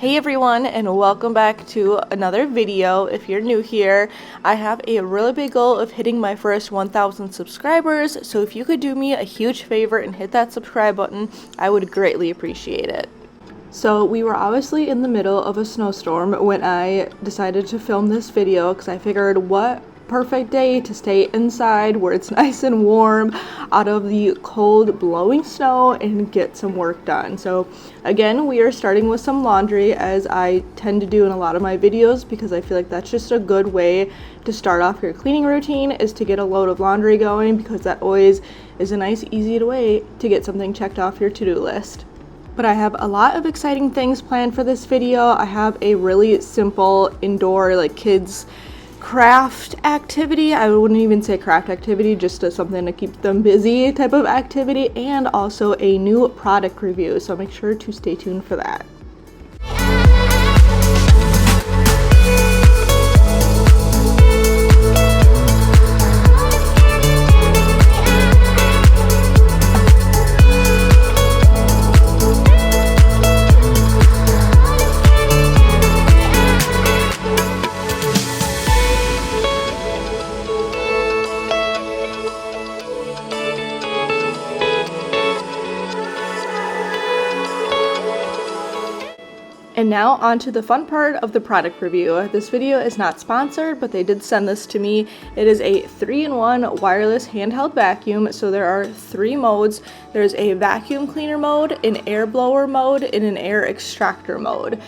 Hey everyone, and welcome back to another video. If you're new here, I have a really big goal of hitting my first 1,000 subscribers, so if you could do me a huge favor and hit that subscribe button, I would greatly appreciate it. So we were obviously in the middle of a snowstorm when I decided to film this video because I figured what perfect day to stay inside where it's nice and warm out of the cold blowing snow and get some work done. So again, we are starting with some laundry, as I tend to do in a lot of my videos, because I feel like that's just a good way to start off your cleaning routine, is to get a load of laundry going, because that always is a nice easy way to get something checked off your to-do list. But I have a lot of exciting things planned for this video. I have a really simple indoor kids craft activity. I wouldn't even say craft activity, just something to keep them busy type of activity, and also a new product review, so make sure to stay tuned for that. And now on to the fun part of the product review. This video is not sponsored, but they did send this to me. It is a 3-in-1 wireless handheld vacuum. So there are 3 modes. There's a vacuum cleaner mode, an air blower mode, and an air extractor mode.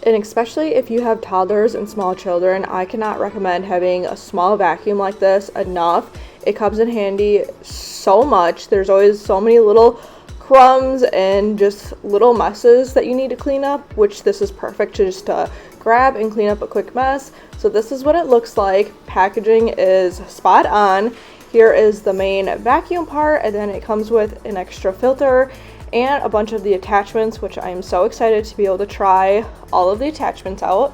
And especially if you have toddlers and small children, I cannot recommend having a small vacuum like this enough. It comes in handy so much. There's always so many little crumbs and just little messes that you need to clean up, which this is perfect to just grab and clean up a quick mess. So this is what it looks like. Packaging is spot on. Here is the main vacuum part, and then it comes with an extra filter and a bunch of the attachments, which I'm so excited to be able to try all of the attachments out.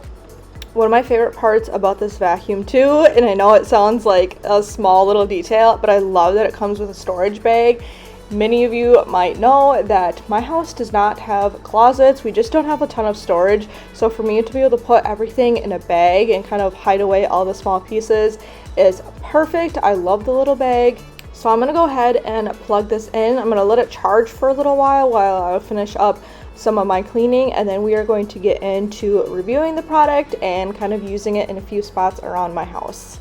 One of my favorite parts about this vacuum too, and I know it sounds like a small little detail, but I love that it comes with a storage bag. Many of you might know that my house does not have closets. We just don't have a ton of storage. So for me to be able to put everything in a bag and kind of hide away all the small pieces is perfect. I love the little bag. So I'm gonna go ahead and plug this in. I'm gonna let it charge for a little while I finish up some of my cleaning, and then we are going to get into reviewing the product and kind of using it in a few spots around my house.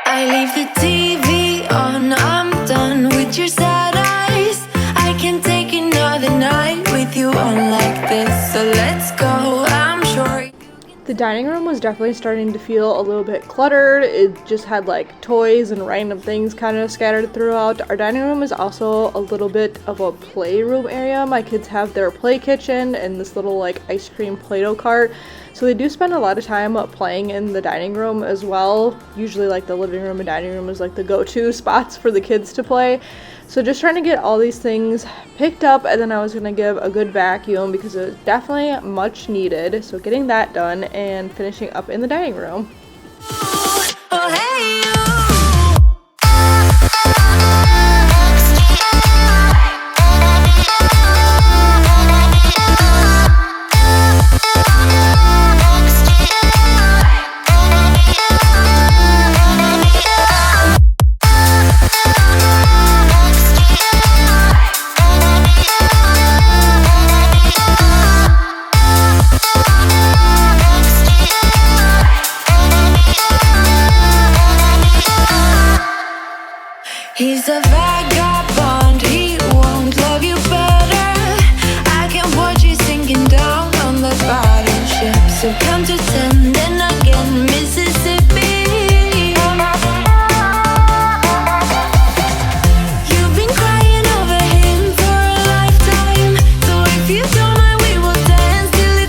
I leave the TV on, I'm done with your sad eyes. I can take another night with you on like this, so let's go, I'm sure. The dining room was definitely starting to feel a little bit cluttered. It just had toys and random things kind of scattered throughout. Our dining room is also a little bit of a playroom area. My kids have their play kitchen and this little ice cream Play-Doh cart. So they do spend a lot of time playing in the dining room as well. Usually the living room and dining room is the go-to spots for the kids to play. So just trying to get all these things picked up, and then I was going to give a good vacuum because it was definitely much needed. So getting that done and finishing up in the dining room. Oh, hey, you. He's a vagabond, he won't love you better. I can watch you sinking down on the battleship. So count to 10, then again, Mississippi. You've been crying over him for a lifetime. So if you don't mind, we will dance till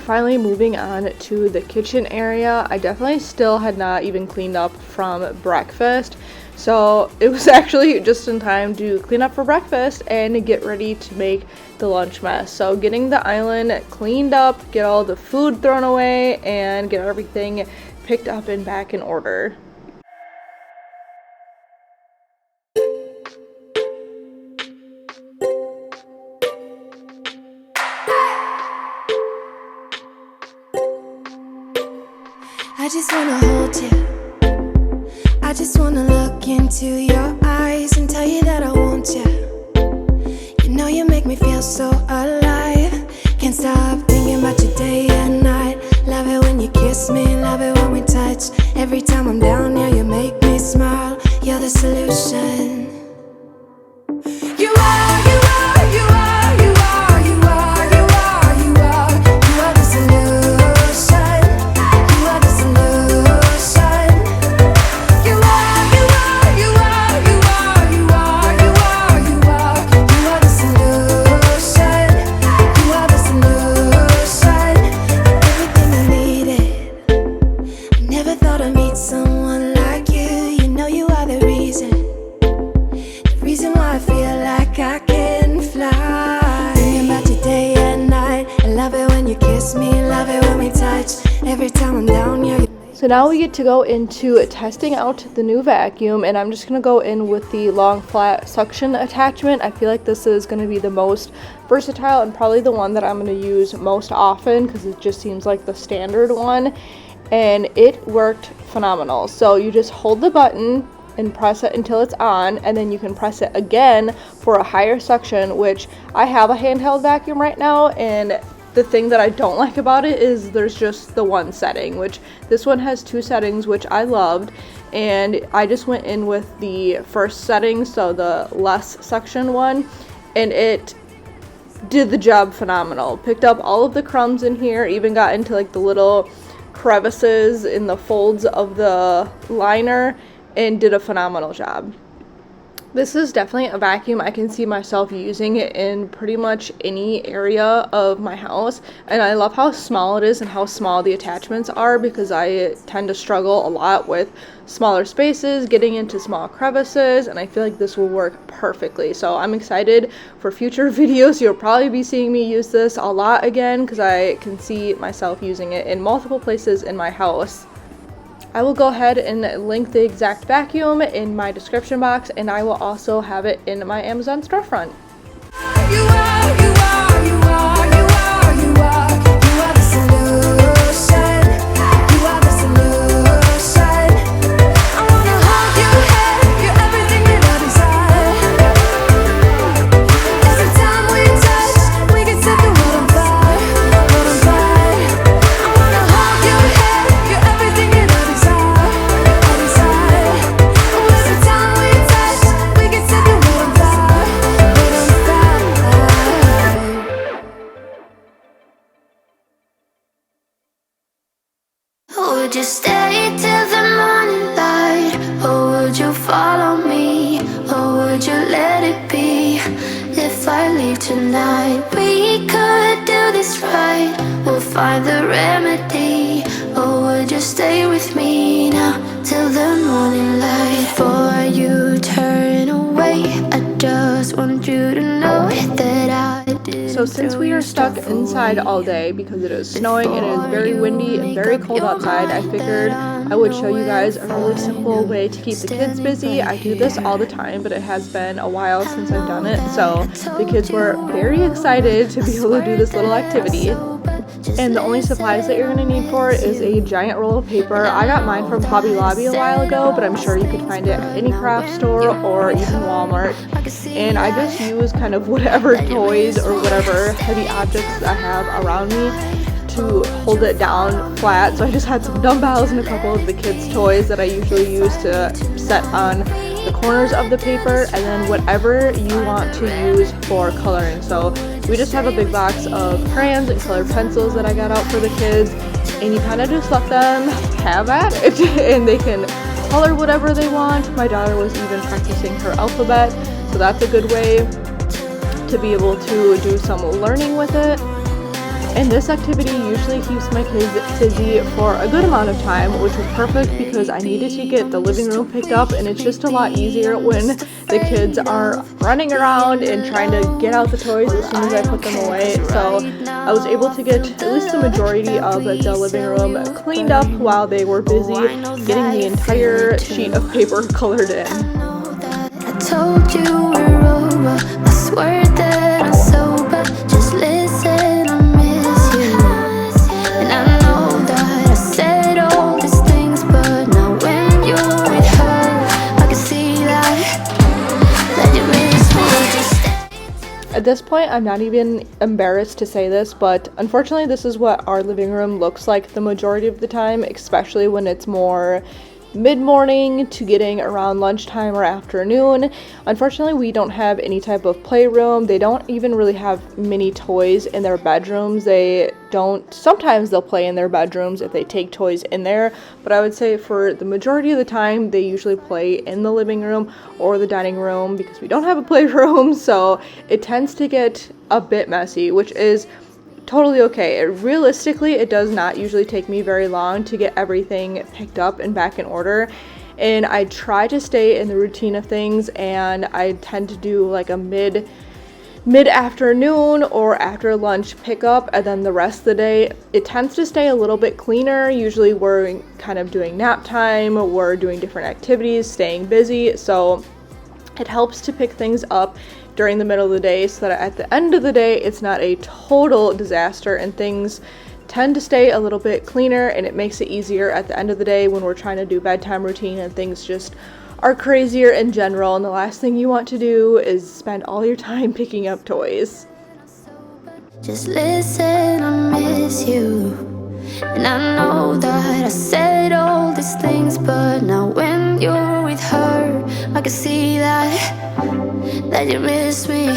finally moving on to the kitchen area. I definitely still had not even cleaned up from breakfast, so it was actually just in time to clean up for breakfast and get ready to make the lunch mess. So getting the island cleaned up, get all the food thrown away, and get everything picked up and back in order. I just wanna hold you. I just wanna look into your eyes and tell you that I want you. You know you make me feel so alive. Can't stop thinking about you day and night. Love it when you kiss me, love it when we touch. Every time I'm down, yeah, you make me smile. You're the solution. You are, you are, you are, you are, you are, you are, you are. You are the solution. You are the solution. You are, you are, you are, you are, you are, you are, you are. You are the solution. You are the solution. Everything I needed. I never thought I'd meet someone like you. You know you are the reason. The reason why I feel like I can fly. Thinking about you day and night. I love it when you kiss me, love it when we touch. Every time I'm down, yeah. So now we get to go into testing out the new vacuum, and I'm just going to go in with the long flat suction attachment. I feel like this is going to be the most versatile and probably the one that I'm going to use most often because it just seems like the standard one, and it worked phenomenal. So you just hold the button and press it until it's on, and then you can press it again for a higher suction, which I have a handheld vacuum right now, and the thing that I don't like about it is there's just the one setting, which this one has two settings, which I loved, and I just went in with the first setting, so the less suction one, and it did the job phenomenal. Picked up all of the crumbs in here, even got into like the little crevices in the folds of the liner, and did a phenomenal job. This is definitely a vacuum I can see myself using it in pretty much any area of my house, and I love how small it is and how small the attachments are because I tend to struggle a lot with smaller spaces, getting into small crevices, and I feel like this will work perfectly. So I'm excited for future videos. You'll probably be seeing me use this a lot again because I can see myself using it in multiple places in my house. I will go ahead and link the exact vacuum in my description box, and I will also have it in my Amazon storefront. You are, you are, you are, you are, you are. You are the solution. You are the solution. I wanna hold your hand. You're everything that I desire. Every time we touch, we can set the world on fire, world on fire. I wanna hold your hand. You're everything that I desire, I desire. Every time we touch, we can set the world on fire, world on fire. Would you stay till the morning light? Or would you follow me? Or would you let it be? If I leave tonight, we could do this right. We'll find the remedy. Or would you stay with me now till the morning light? Before you turn away, I just want you to know that I did. So since we are stuck inside all day because it is snowing and it is very windy and very cold outside, I figured I would show you guys a really simple way to keep the kids busy. I do this all the time, but it has been a while since I've done it, so the kids were very excited to be able to do this little activity. And the only supplies that you're going to need for it is a giant roll of paper. I got mine from Hobby Lobby a while ago, but I'm sure you could find it at any craft store or even Walmart. And I just use kind of whatever toys or whatever heavy objects I have around me to hold it down flat. So I just had some dumbbells and a couple of the kids' toys that I usually use to set on the corners of the paper, and then whatever you want to use for coloring. So we just have a big box of crayons and colored pencils that I got out for the kids, and you kind of just let them have at it and they can color whatever they want. My daughter was even practicing her alphabet, so that's a good way to be able to do some learning with it. And this activity usually keeps my kids busy for a good amount of time, which was perfect because I needed to get the living room picked up, and it's just a lot easier when the kids are running around and trying to get out the toys as soon as I put them away. So I was able to get at least the majority of the living room cleaned up while they were busy getting the entire sheet of paper colored in. I told you we're over, I swear that I'm sober, just listen, I miss you. And I know that I said all these things, but now when you're with her, I can see that you miss me. At this point, I'm not even embarrassed to say this, but unfortunately this is what our living room looks like the majority of the time, especially when it's more mid-morning to getting around lunchtime or afternoon. Unfortunately, we don't have any type of playroom. They don't even really have many toys in their bedrooms. Sometimes they'll play in their bedrooms if they take toys in there, but I would say for the majority of the time they usually play in the living room or the dining room because we don't have a playroom, so it tends to get a bit messy, which is totally okay. Realistically, it does not usually take me very long to get everything picked up and back in order, and I try to stay in the routine of things, and I tend to do like a mid-afternoon or after lunch pickup, and then the rest of the day it tends to stay a little bit cleaner. Usually we're kind of doing nap time, we're doing different activities, staying busy, so it helps to pick things up during the middle of the day so that at the end of the day it's not a total disaster and things tend to stay a little bit cleaner, and it makes it easier at the end of the day when we're trying to do bedtime routine and things just are crazier in general, and the last thing you want to do is spend all your time picking up toys. Just listen, I miss you. And I know that I said all these things, but now when you're with her, I can see that you miss me.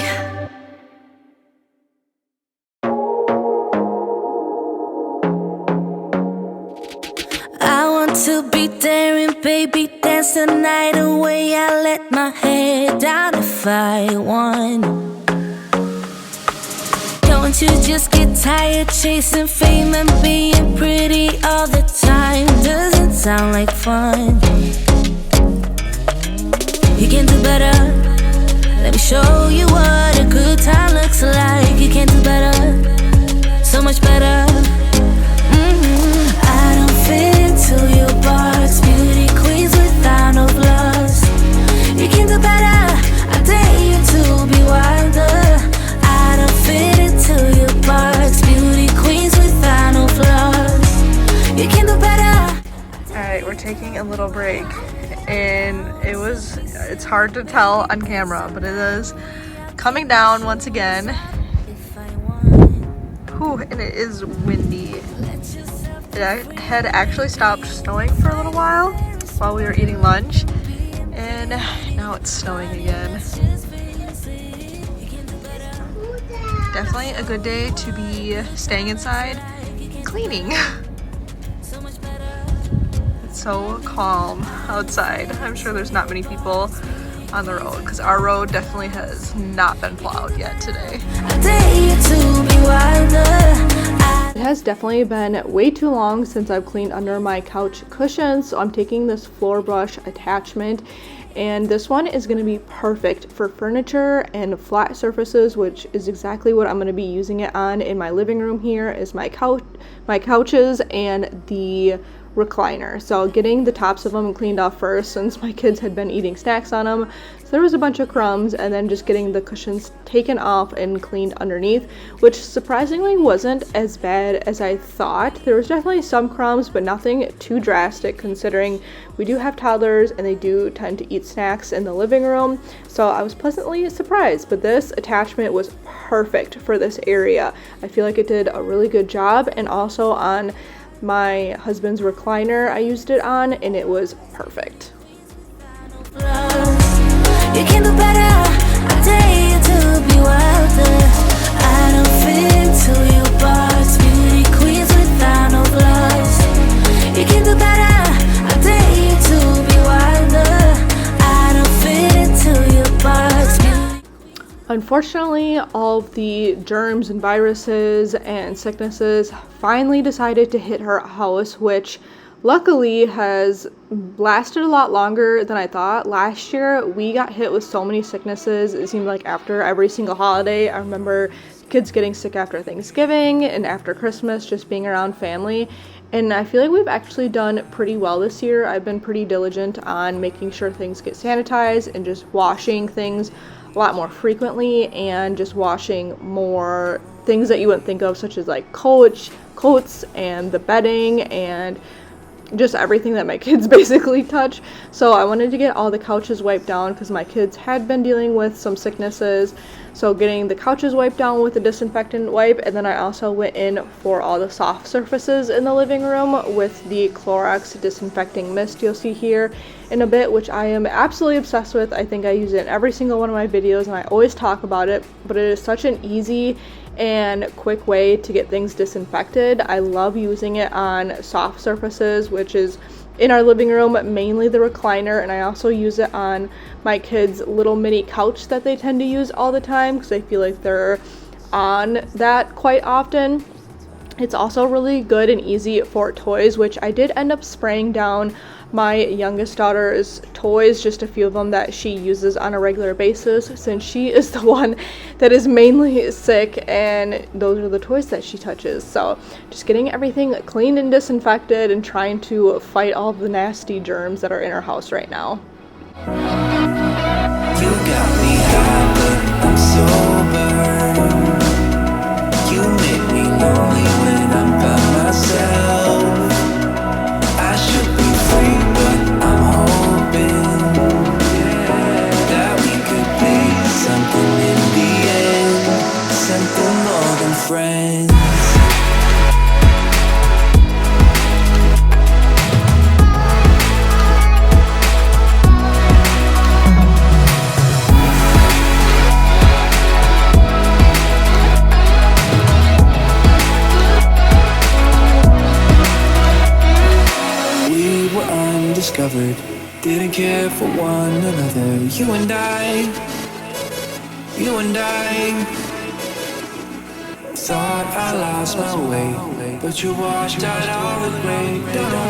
I want to be there and baby dance the night away. I let my head down if I won. Don't you just get tired chasing fame and being pretty all the time? Doesn't sound like fun. You can do better. Let me show you what a good time looks like. You can do better, so much better. I don't fit into your box. Beauty queens without no flaws. You can do better. I dare you to be wilder. I don't fit into your box. Beauty queens without no flaws. You can do better. Alright, we're taking a little break, and it's hard to tell on camera, but it is coming down once again. Whew, and it is windy. It had actually stopped snowing for a little while we were eating lunch, and now it's snowing again. Definitely a good day to be staying inside, cleaning. It's so calm outside. I'm sure there's not many people on the road because our road definitely has not been plowed yet today. It has definitely been way too long since I've cleaned under my couch cushions, so I'm taking this floor brush attachment, and this one is going to be perfect for furniture and flat surfaces, which is exactly what I'm going to be using it on in my living room. Here is my couches and the recliner. So getting the tops of them cleaned off first, since my kids had been eating snacks on them, so there was a bunch of crumbs, and then just getting the cushions taken off and cleaned underneath, which surprisingly wasn't as bad as I thought. There was definitely some crumbs, but nothing too drastic considering we do have toddlers and they do tend to eat snacks in the living room, so I was pleasantly surprised. But this attachment was perfect for this area. I feel like it did a really good job, and also on my husband's recliner I used it on, and it was perfect. You can do better. I dare you to be wilder. I don't fit into your box. Beauty queens without no flaws. You can do better. I dare you to be wilder. I don't fit into your box. Unfortunately, all of the germs and viruses and sicknesses finally decided to hit her house, which luckily has lasted a lot longer than I thought. Last year, we got hit with so many sicknesses. It seemed like after every single holiday. I remember kids getting sick after Thanksgiving and after Christmas, just being around family. And I feel like we've actually done pretty well this year. I've been pretty diligent on making sure things get sanitized and just washing things a lot more frequently, and just washing more things that you wouldn't think of, such as like coats and the bedding and just everything that my kids basically touch. So I wanted to get all the couches wiped down because my kids had been dealing with some sicknesses. So getting the couches wiped down with a disinfectant wipe, and then I also went in for all the soft surfaces in the living room with the Clorox disinfecting mist you'll see here in a bit, which I am absolutely obsessed with. I think I use it in every single one of my videos and I always talk about it, but it is such an easy and quick way to get things disinfected. I love using it on soft surfaces, which is in our living room, mainly the recliner, and I also use it on my kids' little mini couch that they tend to use all the time because I feel like they're on that quite often. It's also really good and easy for toys, which I did end up spraying down my youngest daughter's toys, just a few of them that she uses on a regular basis, since she is the one that is mainly sick and those are the toys that she touches. So just getting everything cleaned and disinfected and trying to fight all the nasty germs that are in our house right now. You got me high, but I'm sober. You make me lonely when I'm by myself. I should be free, but I'm hoping that we could be something in the end, something more than friends. Undiscovered, didn't care for one another. You and I thought I lost my way, but you washed out all the gray. Don't know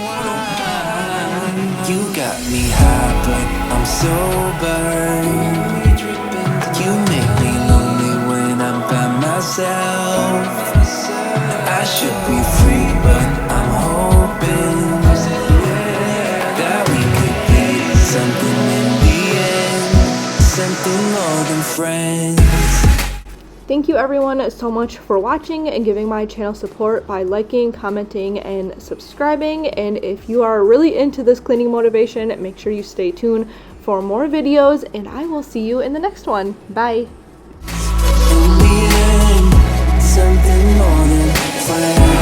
why. You got me high, but I'm sober. You make me lonely when I'm by myself. I should be free, but I'm hoping that we could be something in the end, something more than friends. Thank you everyone so much for watching and giving my channel support by liking, commenting, and subscribing. And if you are really into this cleaning motivation, make sure you stay tuned for more videos, and I will see you in the next one. Bye! In the end, something more than friends.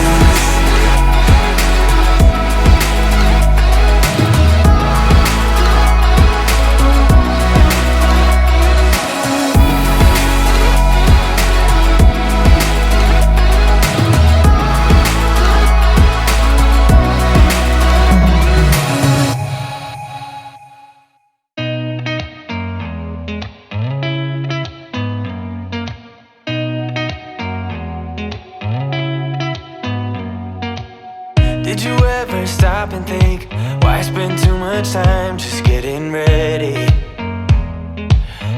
Did you ever stop and think, why spend too much time just getting ready?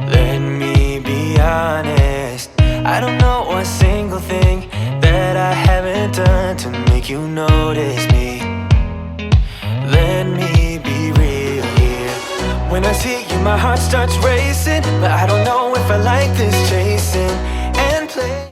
Let me be honest, I don't know a single thing that I haven't done to make you notice me. Let me be real here. When I see you, my heart starts racing, but I don't know if I like this chasing.